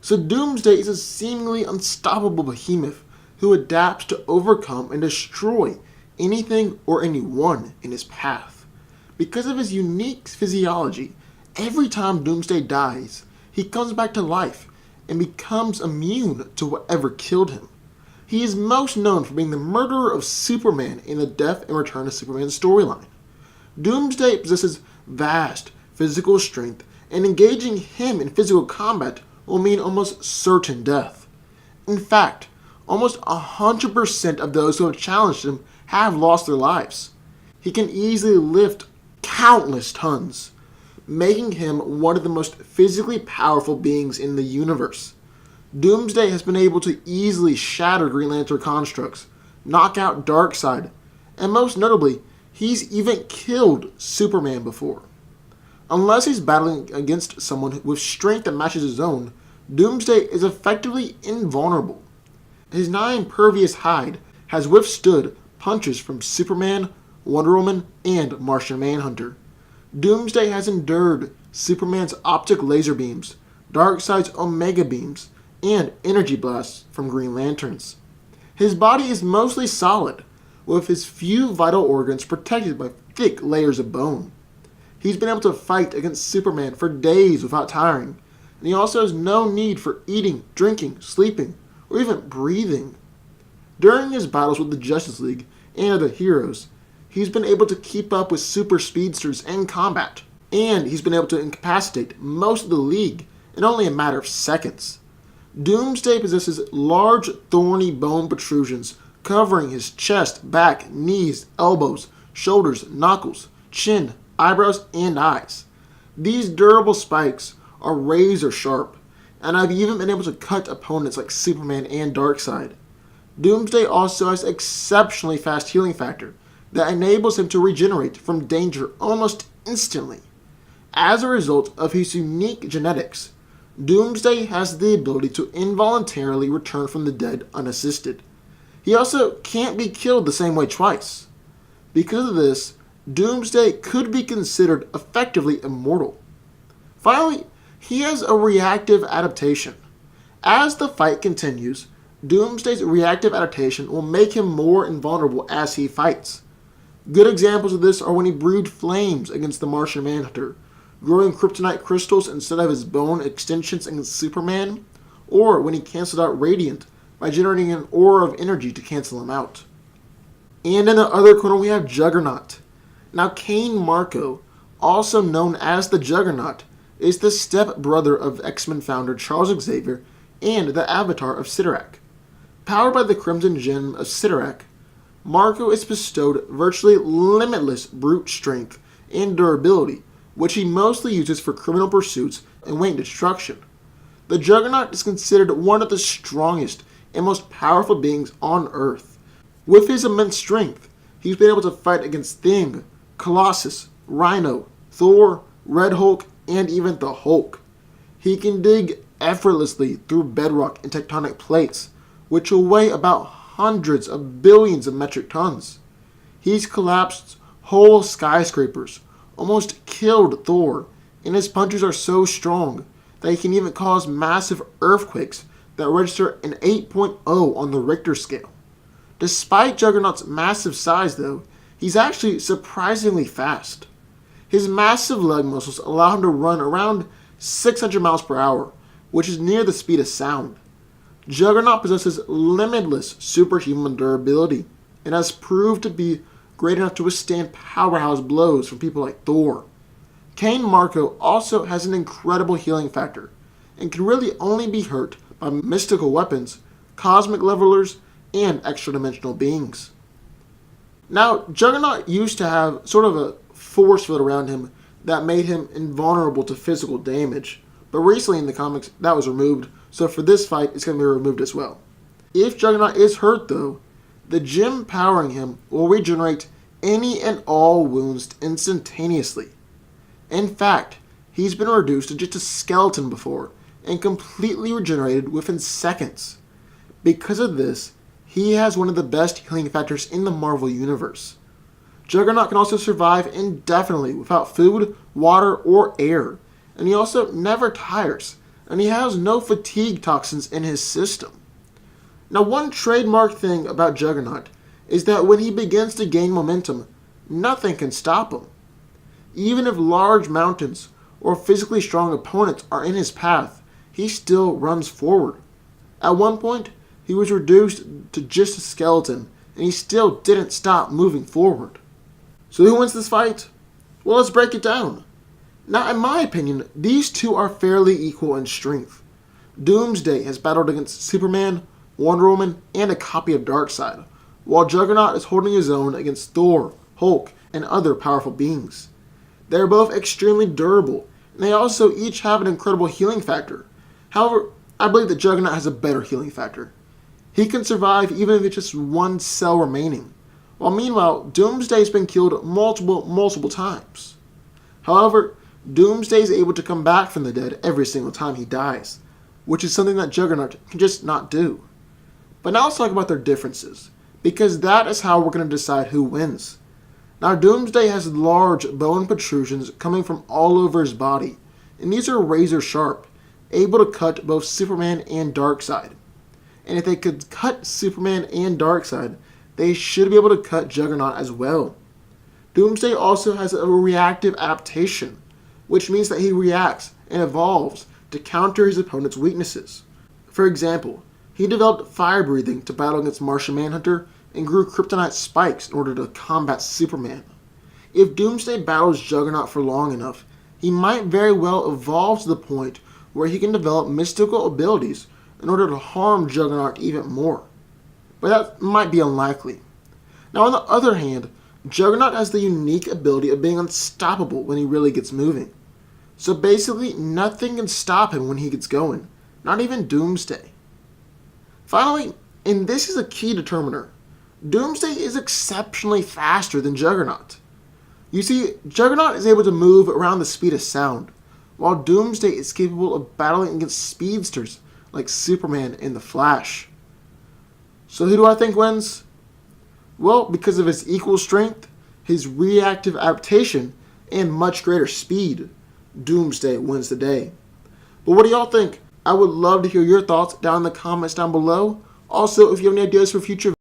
So Doomsday is a seemingly unstoppable behemoth who adapts to overcome and destroy anything or anyone in his path. Because of his unique physiology, every time Doomsday dies, he comes back to life and becomes immune to whatever killed him. He is most known for being the murderer of Superman in the Death and Return of Superman storyline. Doomsday possesses vast physical strength, and engaging him in physical combat will mean almost certain death. In fact, almost 100% of those who have challenged him have lost their lives. He can easily lift countless tons, making him one of the most physically powerful beings in the universe. Doomsday has been able to easily shatter Green Lantern constructs, knock out Darkseid, and most notably, he's even killed Superman before. Unless he's battling against someone with strength that matches his own, Doomsday is effectively invulnerable. His nigh-impervious hide has withstood punches from Superman, Wonder Woman, and Martian Manhunter. Doomsday has endured Superman's optic laser beams, Darkseid's Omega beams, and energy blasts from Green Lanterns. His body is mostly solid, with his few vital organs protected by thick layers of bone. He's been able to fight against Superman for days without tiring, and he also has no need for eating, drinking, sleeping, or even breathing. During his battles with the Justice League and other heroes, he's been able to keep up with super speedsters in combat, and he's been able to incapacitate most of the League in only a matter of seconds. Doomsday possesses large, thorny bone protrusions covering his chest, back, knees, elbows, shoulders, knuckles, chin, eyebrows, and eyes. These durable spikes are razor sharp, and I've even been able to cut opponents like Superman and Darkseid. Doomsday also has exceptionally fast healing factor that enables him to regenerate from danger almost instantly. As a result of his unique genetics, Doomsday has the ability to involuntarily return from the dead unassisted. He also can't be killed the same way twice. Because of this, Doomsday could be considered effectively immortal. Finally, he has a reactive adaptation. As the fight continues, Doomsday's reactive adaptation will make him more invulnerable as he fights. Good examples of this are when he brewed flames against the Martian Manhunter, growing kryptonite crystals instead of his bone extensions against Superman, or when he canceled out Radiant by generating an aura of energy to cancel him out. And in the other corner we have Juggernaut. Now Cain Marko, also known as the Juggernaut, is the step-brother of X-Men founder Charles Xavier and the avatar of Cyttorak. Powered by the Crimson Gem of Cyttorak, Marko is bestowed virtually limitless brute strength and durability, which he mostly uses for criminal pursuits and Wayne destruction. The Juggernaut is considered one of the strongest and most powerful beings on Earth. With his immense strength, he's been able to fight against Thing, Colossus, Rhino, Thor, Red Hulk, and even the Hulk. He can dig effortlessly through bedrock and tectonic plates, which will weigh about hundreds of billions of metric tons. He's collapsed whole skyscrapers, almost killed Thor, and his punches are so strong that he can even cause massive earthquakes that register an 8.0 on the Richter scale. Despite Juggernaut's massive size though, he's actually surprisingly fast. His massive leg muscles allow him to run around 600 miles per hour, which is near the speed of sound. Juggernaut possesses limitless superhuman durability and has proved to be great enough to withstand powerhouse blows from people like Thor. Cain Marko also has an incredible healing factor and can really only be hurt by mystical weapons, cosmic levelers, and extra-dimensional beings. Now, Juggernaut used to have sort of a force field around him that made him invulnerable to physical damage, but recently in the comics that was removed, so for this fight it's going to be removed as well. If Juggernaut is hurt though, the gem powering him will regenerate any and all wounds instantaneously. In fact, he's been reduced to just a skeleton before and completely regenerated within seconds. Because of this, he has one of the best healing factors in the Marvel Universe. Juggernaut can also survive indefinitely without food, water, or air, and he also never tires, and he has no fatigue toxins in his system. Now, one trademark thing about Juggernaut is that when he begins to gain momentum, nothing can stop him. Even if large mountains or physically strong opponents are in his path, he still runs forward. At one point, he was reduced to just a skeleton, and he still didn't stop moving forward. So who wins this fight? Well, let's break it down. Now, in my opinion, these two are fairly equal in strength. Doomsday has battled against Superman, Wonder Woman, and a copy of Darkseid, while Juggernaut is holding his own against Thor, Hulk, and other powerful beings. They are both extremely durable, and they also each have an incredible healing factor. However, I believe that Juggernaut has a better healing factor. He can survive even if it's just one cell remaining, while meanwhile, Doomsday has been killed multiple times. However, Doomsday is able to come back from the dead every single time he dies, which is something that Juggernaut can just not do. But now let's talk about their differences, because that is how we're going to decide who wins. Now, Doomsday has large bone protrusions coming from all over his body, and these are razor sharp, able to cut both Superman and Darkseid. And if they could cut Superman and Darkseid, they should be able to cut Juggernaut as well. Doomsday also has a reactive adaptation, which means that he reacts and evolves to counter his opponent's weaknesses. For example, he developed fire breathing to battle against Martian Manhunter and grew kryptonite spikes in order to combat Superman. If Doomsday battles Juggernaut for long enough, he might very well evolve to the point where he can develop mystical abilities in order to harm Juggernaut even more. But that might be unlikely. Now, on the other hand, Juggernaut has the unique ability of being unstoppable when he really gets moving. So basically, nothing can stop him when he gets going, not even Doomsday. Finally, and this is a key determiner, Doomsday is exceptionally faster than Juggernaut. You see, Juggernaut is able to move around the speed of sound, while Doomsday is capable of battling against speedsters like Superman and the Flash. So who do I think wins? Well, because of his equal strength, his reactive adaptation, and much greater speed, Doomsday wins the day. But what do y'all think? I would love to hear your thoughts down in the comments down below. Also, if you have any ideas for future